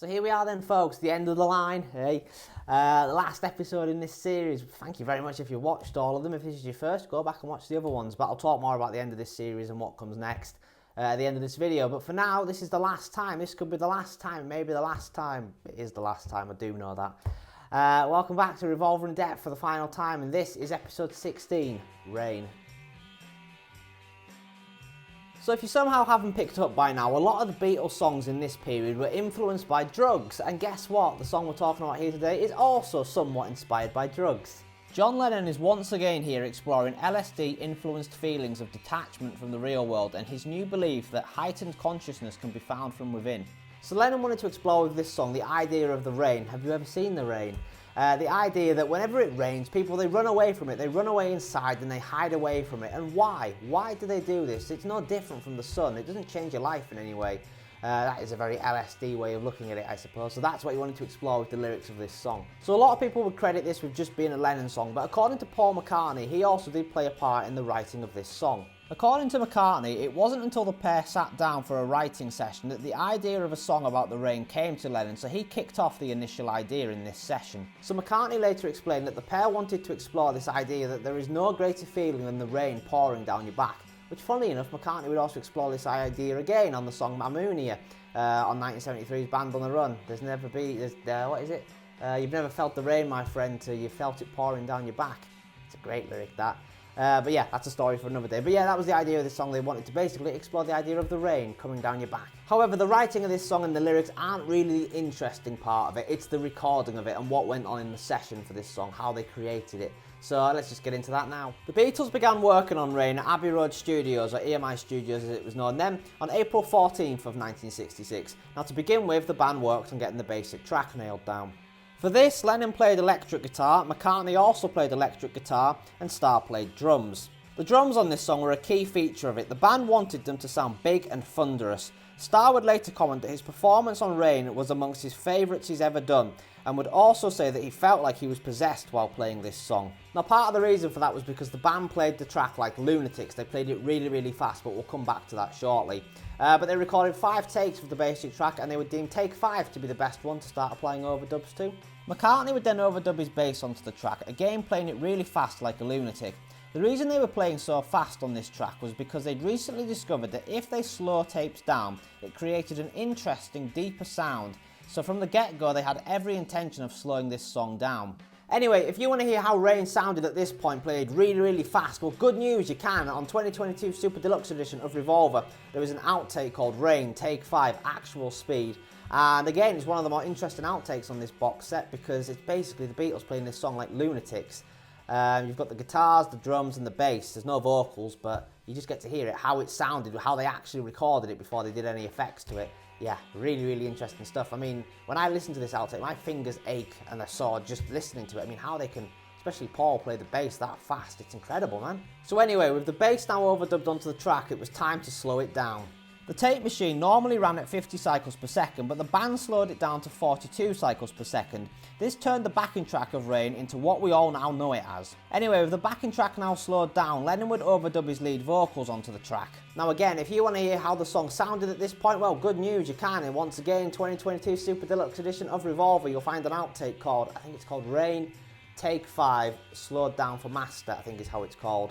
So here we are then, folks, the end of the line, hey? The last episode in this series. Thank you very much if you watched all of them. If this is your first, go back and watch the other ones. But I'll talk more about the end of this series and what comes next at the end of this video. But for now, this is the last time. This could be the last time, maybe the last time. It is the last time, I do know that. Welcome back to Revolver In-Depth for the final time, and this is episode 16, Rain. So if you somehow haven't picked up by now, a lot of the Beatles songs in this period were influenced by drugs, and guess what? The song we're talking about here today is also somewhat inspired by drugs. John Lennon is once again here exploring LSD-influenced feelings of detachment from the real world and his new belief that heightened consciousness can be found from within. So Lennon wanted to explore with this song the idea of the rain. Have you ever seen the rain? The idea that whenever it rains, people, they run away from it, they run away inside and they hide away from it. And why? Why do they do this? It's no different from the sun. It doesn't change your life in any way. That is a very LSD way of looking at it, I suppose. So that's what he wanted to explore with the lyrics of this song. So a lot of people would credit this with just being a Lennon song, but according to Paul McCartney, he also did play a part in the writing of this song. According to McCartney, it wasn't until the pair sat down for a writing session that the idea of a song about the rain came to Lennon, so he kicked off the initial idea in this session. So McCartney later explained that the pair wanted to explore this idea that there is no greater feeling than the rain pouring down your back. Which, funnily enough, McCartney would also explore this idea again on the song Mammonia on 1973's Band on the Run. What is it? You've never felt the rain, my friend, till you felt it pouring down your back. It's a great lyric, that. But yeah, that's a story for another day. But yeah, that was the idea of this song. They wanted to basically explore the idea of the rain coming down your back. However, the writing of this song and the lyrics aren't really the interesting part of it. It's the recording of it and what went on in the session for this song, how they created it. So let's just get into that now. The Beatles began working on Rain at Abbey Road Studios, or EMI Studios as it was known then, on April 14th of 1966. Now to begin with, the band worked on getting the basic track nailed down. For this, Lennon played electric guitar, McCartney also played electric guitar, and Starr played drums. The drums on this song were a key feature of it. The band wanted them to sound big and thunderous. Starr would later comment that his performance on Rain was amongst his favourites he's ever done, and would also say that he felt like he was possessed while playing this song. Now, part of the reason for that was because the band played the track like lunatics. They played it really, really fast, but we'll come back to that shortly. But they recorded 5 takes of the basic track, and they would deem take 5 to be the best one to start applying overdubs to. McCartney would then overdub his bass onto the track, again playing it really fast like a lunatic. The reason they were playing so fast on this track was because they'd recently discovered that if they slow tapes down, it created an interesting, deeper sound. So from the get-go, they had every intention of slowing this song down. Anyway, if you want to hear how Rain sounded at this point, played really, really fast, well, good news, you can. On 2022 Super Deluxe Edition of Revolver, there is an outtake called Rain, Take 5, Actual Speed. And again, it's one of the more interesting outtakes on this box set because it's basically the Beatles playing this song like lunatics. You've got the guitars, the drums and the bass. There's no vocals, but you just get to hear it, how it sounded, how they actually recorded it before they did any effects to it. Yeah, really, really interesting stuff. I mean, when I listen to this outtake, my fingers ache and they're sore just listening to it. I mean, how they can, especially Paul, play the bass that fast, it's incredible, man. So anyway, with the bass now overdubbed onto the track, it was time to slow it down. The tape machine normally ran at 50 cycles per second, but the band slowed it down to 42 cycles per second. This turned the backing track of Rain into what we all now know it as. Anyway, with the backing track now slowed down, Lennon would overdub his lead vocals onto the track. Now again, if you want to hear how the song sounded at this point, well, good news, you can. And once again, 2022 Super Deluxe Edition of Revolver, you'll find an outtake called, I think it's called Rain, Take 5, Slowed Down for Master, I think is how it's called.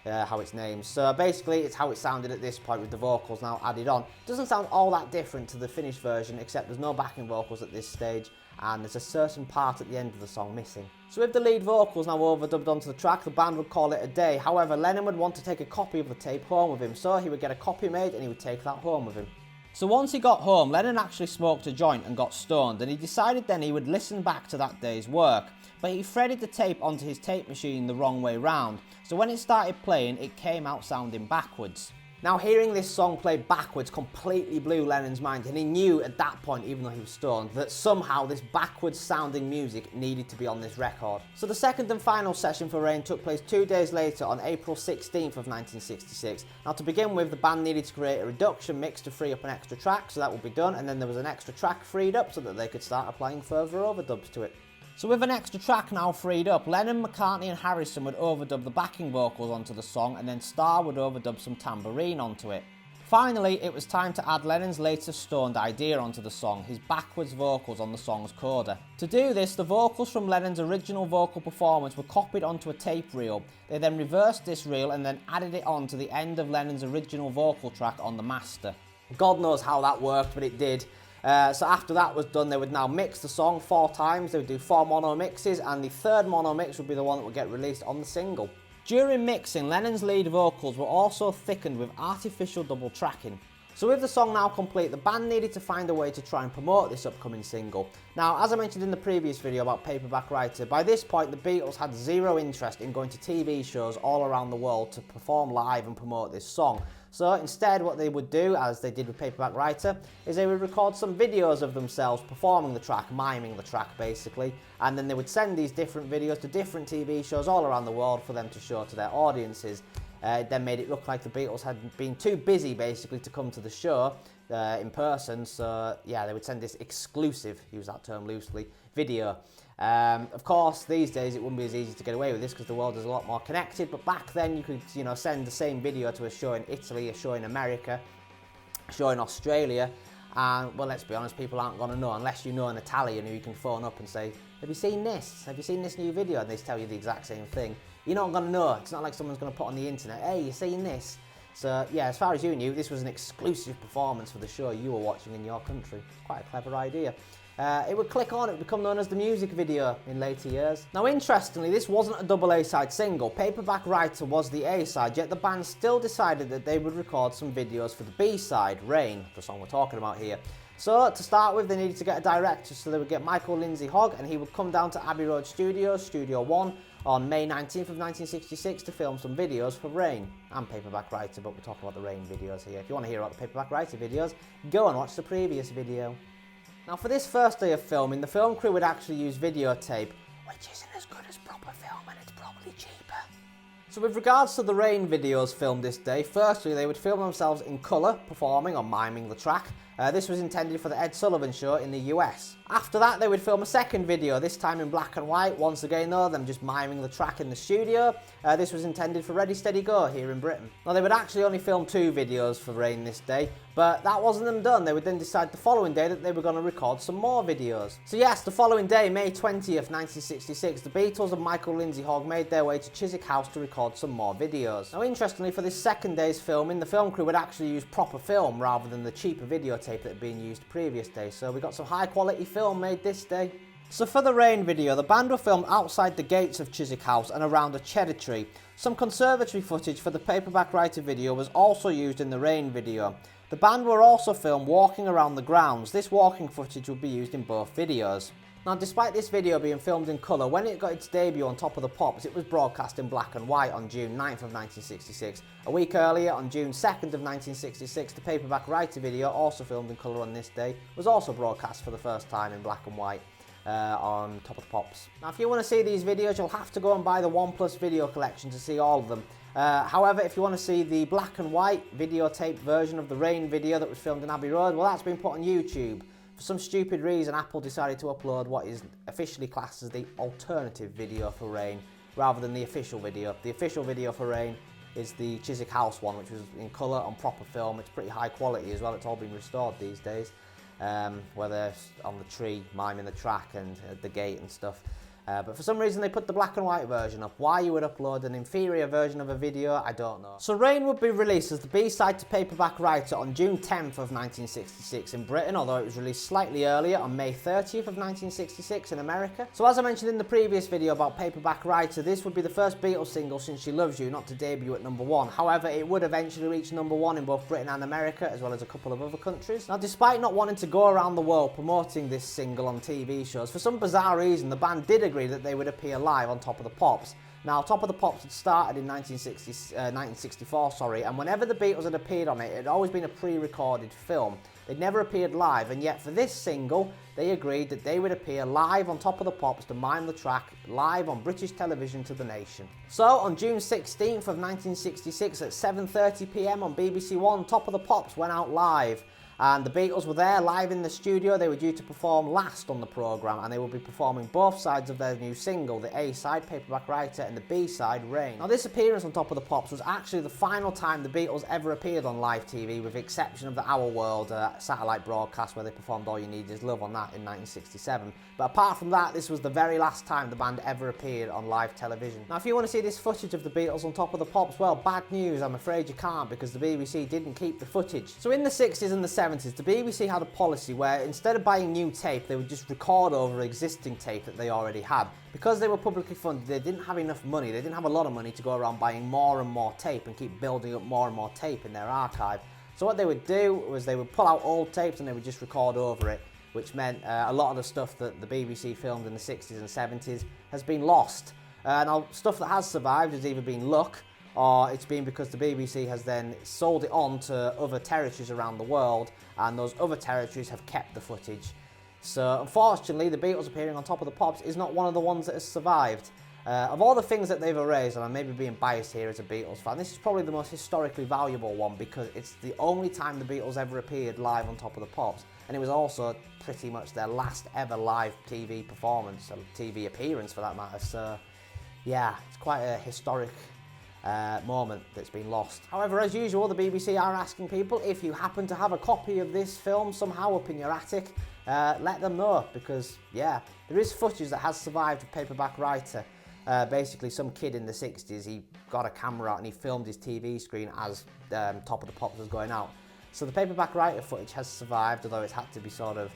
How it's named. So basically it's how it sounded at this point with the vocals now added on. It doesn't sound all that different to the finished version, except there's no backing vocals at this stage and there's a certain part at the end of the song missing. So with the lead vocals now overdubbed onto the track, the band would call it a day. However, Lennon would want to take a copy of the tape home with him, so he would get a copy made and he would take that home with him. So once he got home, Lennon actually smoked a joint and got stoned, and he decided then he would listen back to that day's work. But he threaded the tape onto his tape machine the wrong way round, so when it started playing, it came out sounding backwards. Now hearing this song played backwards completely blew Lennon's mind, and he knew at that point, even though he was stoned, that somehow this backwards sounding music needed to be on this record. So the second and final session for Rain took place 2 days later on April 16th of 1966. Now to begin with, the band needed to create a reduction mix to free up an extra track, so that would be done, and then there was an extra track freed up so that they could start applying further overdubs to it. So with an extra track now freed up, Lennon, McCartney and Harrison would overdub the backing vocals onto the song, and then Starr would overdub some tambourine onto it. Finally, it was time to add Lennon's latest stoned idea onto the song, his backwards vocals on the song's coda. To do this, the vocals from Lennon's original vocal performance were copied onto a tape reel. They then reversed this reel and then added it on to the end of Lennon's original vocal track on the master. God knows how that worked, but it did. So after that was done, they would now mix the song 4 times. They would do 4 mono mixes, and the 3rd mono mix would be the one that would get released on the single. During mixing, Lennon's lead vocals were also thickened with artificial double tracking. So with the song now complete, the band needed to find a way to try and promote this upcoming single. Now, as I mentioned in the previous video about Paperback Writer, by this point the Beatles had zero interest in going to TV shows all around the world to perform live and promote this song. So instead what they would do, as they did with Paperback Writer, is they would record some videos of themselves performing the track, miming the track basically, and then they would send these different videos to different TV shows all around the world for them to show to their audiences. It then made it look like the Beatles had been too busy basically to come to the show in person, so yeah, they would send this exclusive, use that term loosely, video. Of course, these days it wouldn't be as easy to get away with this because the world is a lot more connected, but back then you could, send the same video to a show in Italy, a show in America, a show in Australia, and, well, let's be honest, people aren't going to know unless you know an Italian who you can phone up and say, have you seen this? Have you seen this new video? And they tell you the exact same thing. You're not going to know. It's not like someone's going to put on the internet, hey, you seen this? So, yeah, as far as you knew, this was an exclusive performance for the show you were watching in your country. Quite a clever idea. It would click on, it would become known as the music video in later years. Now, interestingly, this wasn't a double A-side single. Paperback Writer was the A-side, yet the band still decided that they would record some videos for the B-side, Rain, the song we're talking about here. So, to start with, they needed to get a director, so they would get Michael Lindsay Hogg, and he would come down to Abbey Road Studios, Studio 1, on May 19th of 1966 to film some videos for Rain and Paperback Writer, but we're talking about the Rain videos here. If you want to hear about the Paperback Writer videos, go and watch the previous video. Now, for this first day of filming, the film crew would actually use videotape, which isn't as good as proper film and it's probably cheaper. So with regards to the Rain videos filmed this day, firstly they would film themselves in colour, performing or miming the track. This was intended for the Ed Sullivan Show in the US. After that they would film a second video, this time in black and white, once again though, them just miming the track in the studio. This was intended for Ready Steady Go here in Britain. Now they would actually only film 2 videos for Rain this day, but that wasn't them done. They would then decide the following day that they were going to record some more videos. So yes, the following day, May 20th, 1966, the Beatles and Michael Lindsay Hogg made their way to Chiswick House to record some more videos. Now interestingly, for this second day's filming, the film crew would actually use proper film rather than the cheaper videotape that had been used the previous day, so we got some high quality film made this day. So for the Rain video, the band were filmed outside the gates of Chiswick House and around a cheddar tree. Some conservatory footage for the Paperback Writer video was also used in the Rain video. The band were also filmed walking around the grounds. This walking footage would be used in both videos. Now, despite this video being filmed in colour, when it got its debut on Top of the Pops, it was broadcast in black and white on June 9th of 1966. A week earlier, on June 2nd of 1966, the Paperback Writer video, also filmed in colour on this day, was also broadcast for the first time in black and white on Top of the Pops. Now, if you want to see these videos, you'll have to go and buy the OnePlus video collection to see all of them. However, if you want to see the black and white videotape version of the Rain video that was filmed in Abbey Road, well, that's been put on YouTube. For some stupid reason, Apple decided to upload what is officially classed as the alternative video for Rain, rather than the official video. The official video for Rain is the Chiswick House one, which was in colour on proper film. It's pretty high quality as well. It's all been restored these days, where they're on the tree miming the track and at the gate and stuff. But for some reason they put the black and white version up. Why you would upload an inferior version of a video, I don't know. So Rain would be released as the B-side to Paperback Writer on June 10th of 1966 in Britain, although it was released slightly earlier on May 30th of 1966 in America. So as I mentioned in the previous video about Paperback Writer, this would be the first Beatles single since She Loves You not to debut at number 1. However, it would eventually reach number 1 in both Britain and America, as well as a couple of other countries. Now, despite not wanting to go around the world promoting this single on TV shows, for some bizarre reason the band did agree that they would appear live on Top of the Pops. Now, Top of the Pops had started in 1964, and whenever the Beatles had appeared on it, it had always been a pre-recorded film. They'd never appeared live, and yet for this single, they agreed that they would appear live on Top of the Pops to mime the track live on British television to the nation. So, on June 16th of 1966 at 7:30 PM on BBC One, Top of the Pops went out live. And the Beatles were there live in the studio. They were due to perform last on the programme, and they will be performing both sides of their new single, the A-side, Paperback Writer, and the B-side, Rain. Now this appearance on Top of the Pops was actually the final time the Beatles ever appeared on live TV, with the exception of the Our World satellite broadcast where they performed All You Need Is Love on that in 1967. But apart from that, this was the very last time the band ever appeared on live television. Now if you want to see this footage of the Beatles on Top of the Pops, well, bad news, I'm afraid you can't, because the BBC didn't keep the footage. So in the 60s and the 70s, the BBC had a policy where instead of buying new tape, they would just record over existing tape that they already had. Because they were publicly funded, they didn't have enough money, they didn't have a lot of money to go around buying more and more tape and keep building up more and more tape in their archive. So what they would do was they would pull out old tapes and they would just record over it, which meant a lot of the stuff that the BBC filmed in the 60s and 70s has been lost. Now, stuff that has survived has either been luck, or it's been because the BBC has then sold it on to other territories around the world, and those other territories have kept the footage. So unfortunately, the Beatles appearing on Top of the Pops is not one of the ones that has survived. Of all the things that they've erased, and I may be being biased here as a Beatles fan, this is probably the most historically valuable one, because it's the only time the Beatles ever appeared live on Top of the Pops, and it was also pretty much their last ever live TV performance, or TV appearance for that matter. So yeah, it's quite a historic moment that's been lost. However, as usual, the BBC are asking people, if you happen to have a copy of this film somehow up in your attic, let them know, because yeah, there is footage that has survived of Paperback Writer. Basically, some kid in the 60s, he got a camera out and he filmed his TV screen as Top of the Pops was going out. So the Paperback Writer footage has survived, although it's had to be sort of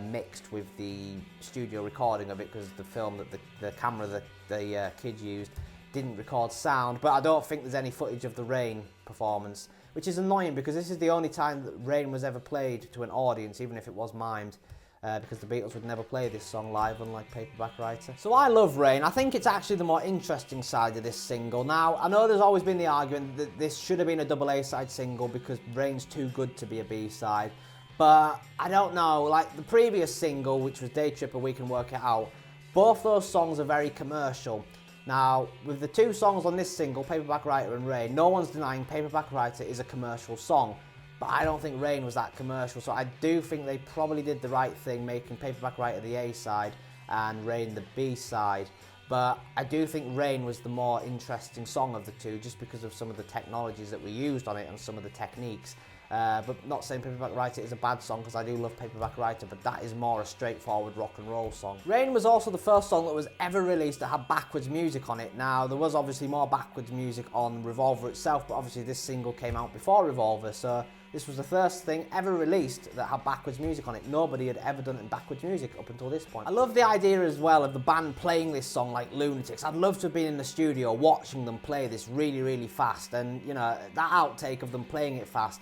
mixed with the studio recording of it, because the film that the camera that the kid used didn't record sound. But I don't think there's any footage of the Rain performance, which is annoying, because this is the only time that Rain was ever played to an audience, even if it was mimed. Because the Beatles would never play this song live, unlike Paperback Writer. So I love Rain. I think it's actually the more interesting side of this single. Now, I know there's always been the argument that this should have been a double A-side single because Rain's too good to be a B-side. But I don't know, like the previous single, which was Day Tripper, We Can Work It Out, both those songs are very commercial. Now, with the two songs on this single, Paperback Writer and Rain, no one's denying Paperback Writer is a commercial song. But I don't think Rain was that commercial, so I do think they probably did the right thing, making Paperback Writer the A-side and Rain the B-side. But I do think Rain was the more interesting song of the two, just because of some of the technologies that were used on it and some of the techniques. But not saying Paperback Writer is a bad song, because I do love Paperback Writer, but that is more a straightforward rock and roll song. Rain was also the first song that was ever released that had backwards music on it. Now, there was obviously more backwards music on Revolver itself, but obviously this single came out before Revolver, so this was the first thing ever released that had backwards music on it. Nobody had ever done it in backwards music up until this point. I love the idea as well of the band playing this song like lunatics. I'd love to have been in the studio watching them play this really, really fast, and you know, that outtake of them playing it fast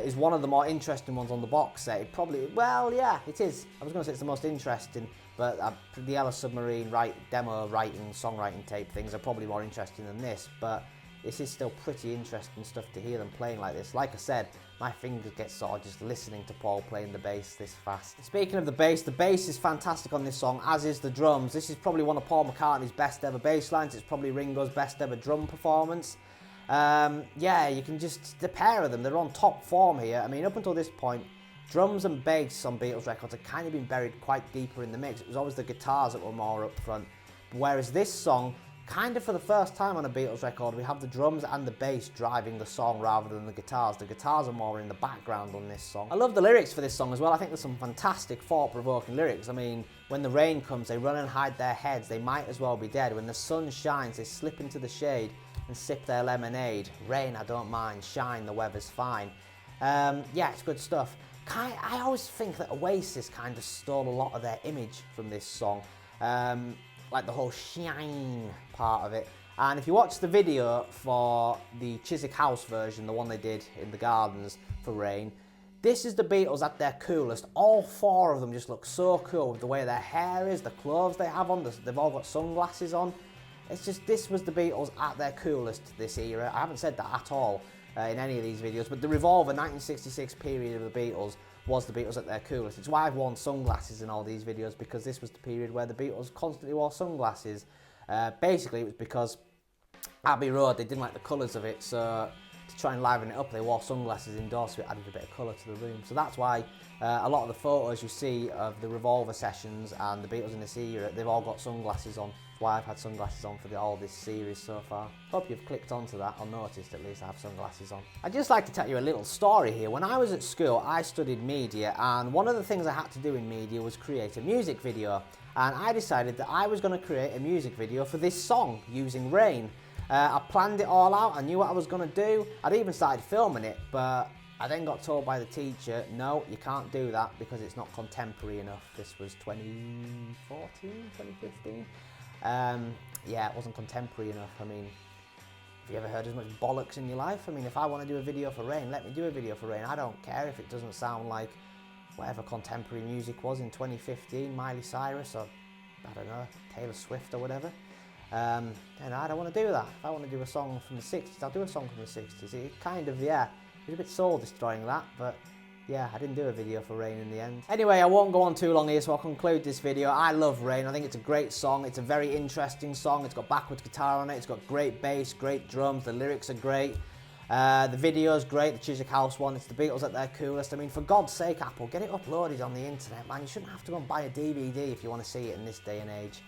is one of the more interesting ones on the box set. It probably, well, yeah, it is. I was going to say it's the most interesting, but the Yellow Submarine demo writing, songwriting tape things are probably more interesting than this, but this is still pretty interesting stuff to hear them playing like this. Like I said, my fingers get sort of just listening to Paul playing the bass this fast. Speaking of the bass is fantastic on this song, as is the drums. This is probably one of Paul McCartney's best ever bass lines. It's probably Ringo's best ever drum performance. Yeah, you can just, the pair of them, they're on top form here. I mean, up until this point, drums and bass on Beatles records have kind of been buried quite deeper in the mix. It was always the guitars that were more up front. Whereas this song, kind of for the first time on a Beatles record, we have the drums and the bass driving the song rather than the guitars. The guitars are more in the background on this song. I love the lyrics for this song as well. I think there's some fantastic thought-provoking lyrics. I mean, when the rain comes, they run and hide their heads. They might as well be dead. When the sun shines, they slip into the shade and sip their lemonade. Rain, I don't mind. Shine, the weather's fine. Yeah, it's good stuff. I always think that Oasis kind of stole a lot of their image from this song. Like the whole shine part of it. And if you watch the video for the Chiswick House version, the one they did in the gardens for Rain, this is the Beatles at their coolest. All four of them just look so cool with the way their hair is, the clothes they have on, they've all got sunglasses on. It's just, this was the Beatles at their coolest this era. I haven't said that at all in any of these videos, but the Revolver 1966 period of the Beatles was the Beatles at their coolest. It's why I've worn sunglasses in all these videos, because this was the period where the Beatles constantly wore sunglasses. Basically, it was because Abbey Road, they didn't like the colours of it, so to try and liven it up, they wore sunglasses indoors, so it added a bit of colour to the room. So that's why a lot of the photos you see of the Revolver sessions and the Beatles in this era, they've all got sunglasses on. That's why I've had sunglasses on for all this series so far. Hope you've clicked onto that, or noticed at least I have sunglasses on. I'd just like to tell you a little story here. When I was at school, I studied media, and one of the things I had to do in media was create a music video. And I decided that I was going to create a music video for this song using Rain. I planned it all out, I knew what I was going to do. I'd even started filming it, but I then got told by the teacher, no, you can't do that because it's not contemporary enough. This was 2014, 2015. Yeah, it wasn't contemporary enough. I mean, have you ever heard as much bollocks in your life? I mean, if I want to do a video for Rain, let me do a video for Rain. I don't care if it doesn't sound like whatever contemporary music was in 2015, Miley Cyrus or, I don't know, Taylor Swift or whatever. And I don't want to do that. If I want to do a song from the 60s, I'll do a song from the 60s. It kind of, yeah, it was a bit soul destroying that, but yeah, I didn't do a video for Rain in the end. Anyway, I won't go on too long here, so I'll conclude this video. I love Rain. I think it's a great song. It's a very interesting song. It's got backwards guitar on it. It's got great bass, great drums. The lyrics are great. The video's great, the Chiswick House one. It's the Beatles at their coolest. I mean, for God's sake, Apple, get it uploaded on the internet, man. You shouldn't have to go and buy a DVD if you want to see it in this day and age.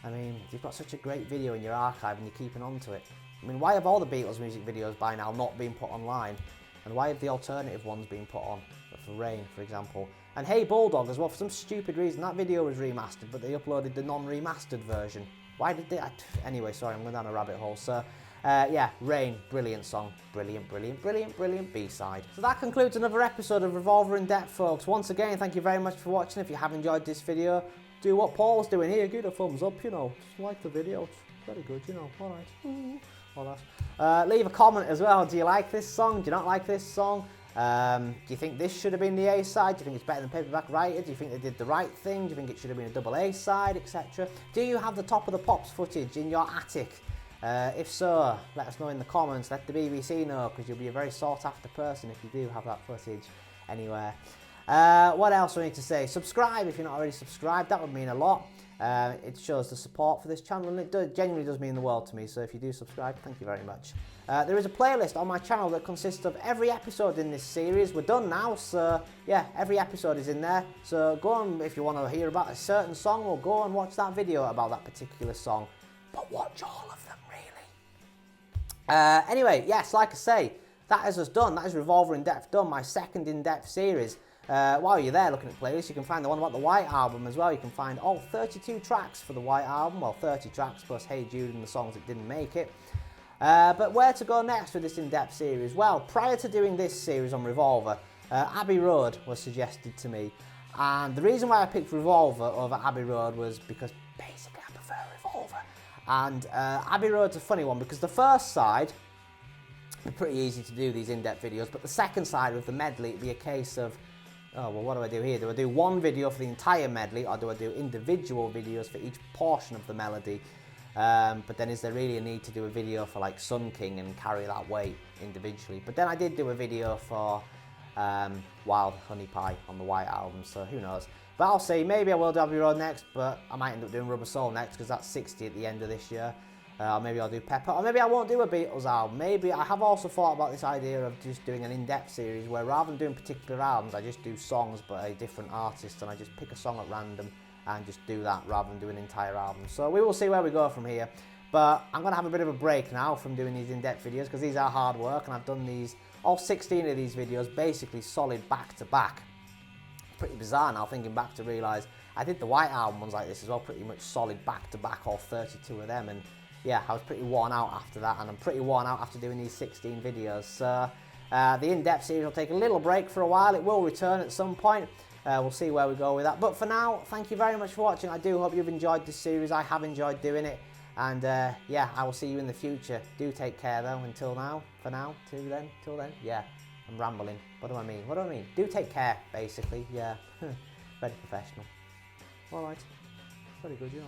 I mean, you've got such a great video in your archive and you're keeping on to it. I mean, why have all the Beatles music videos by now not been put online? And why have the alternative ones been put on? For Rain, for example. And Hey Bulldog as well, for some stupid reason, that video was remastered, but they uploaded the non-remastered version. Why did they? Anyway, sorry, I'm going down a rabbit hole. So, yeah, Rain, brilliant song. Brilliant, brilliant, brilliant, brilliant B-side. So that concludes another episode of Revolver In-Depth, folks. Once again, thank you very much for watching. If you have enjoyed this video, do what Paul's doing here. Give it a thumbs up, you know. Just like the video. It's very good, you know. All right. All that. Leave a comment as well. Do you like this song? Do you not like this song? Do you think this should have been the A-side? Do you think it's better than Paperback Writer? Do you think they did the right thing? Do you think it should have been a double A-side, etc.? Do you have the Top of the Pops footage in your attic? If so, let us know in the comments. Let the BBC know, because you'll be a very sought-after person if you do have that footage anywhere. What else do I need to say? Subscribe if you're not already subscribed. That would mean a lot. It shows the support for this channel, and it genuinely does mean the world to me. So if you do subscribe, thank you very much. There is a playlist on my channel that consists of every episode in this series. We're done now, so yeah, every episode is in there. So go on, if you want to hear about a certain song, or go and watch that video about that particular song. But watch all of them, really. Anyway, yes, like I say, that is us done. That is Revolver In-Depth done, my second In-Depth series. While you're there looking at playlists, you can find the one about the White Album as well. You can find all 32 tracks for the White Album, well, 30 tracks plus Hey Jude and the songs that didn't make it. But where to go next with this In-Depth series? Well, prior to doing this series on Revolver, Abbey Road was suggested to me. And the reason why I picked Revolver over Abbey Road was because basically I prefer Revolver. And Abbey Road's a funny one because the first side, it's pretty easy to do these in-depth videos, but the second side with the medley, it'd be a case of, oh, well, what do I do here? Do I do one video for the entire medley, or do I do individual videos for each portion of the melody? But then is there really a need to do a video for like Sun King and carry that weight individually? But then I did do a video for Wild Honey Pie on the White Album, so who knows? But I'll see, maybe I will do Abbey Road next, but I might end up doing Rubber Soul next because that's 60 at the end of this year. Or maybe I'll do Pepper, or maybe I won't do a Beatles album. Maybe I have also thought about this idea of just doing an in-depth series where rather than doing particular albums, I just do songs but a different artist, and I just pick a song at random and just do that rather than do an entire album. So we will see where we go from here. But I'm going to have a bit of a break now from doing these in-depth videos because these are hard work, and I've done these, all 16 of these videos, basically solid back to back. Pretty bizarre now thinking back to realise I did the White Album ones like this as well, pretty much solid back to back, all 32 of them, and yeah, I was pretty worn out after that, and I'm pretty worn out after doing these 16 videos. So the in-depth series will take a little break for a while. It will return at some point. We'll see where we go with that. But for now, thank you very much for watching. I do hope you've enjoyed this series. I have enjoyed doing it. And yeah, I will see you in the future. Do take care though, until now, for now, till then, yeah, I'm rambling. What do I mean? What do I mean? Do take care, basically, yeah. Very professional. Alright, very good, you know.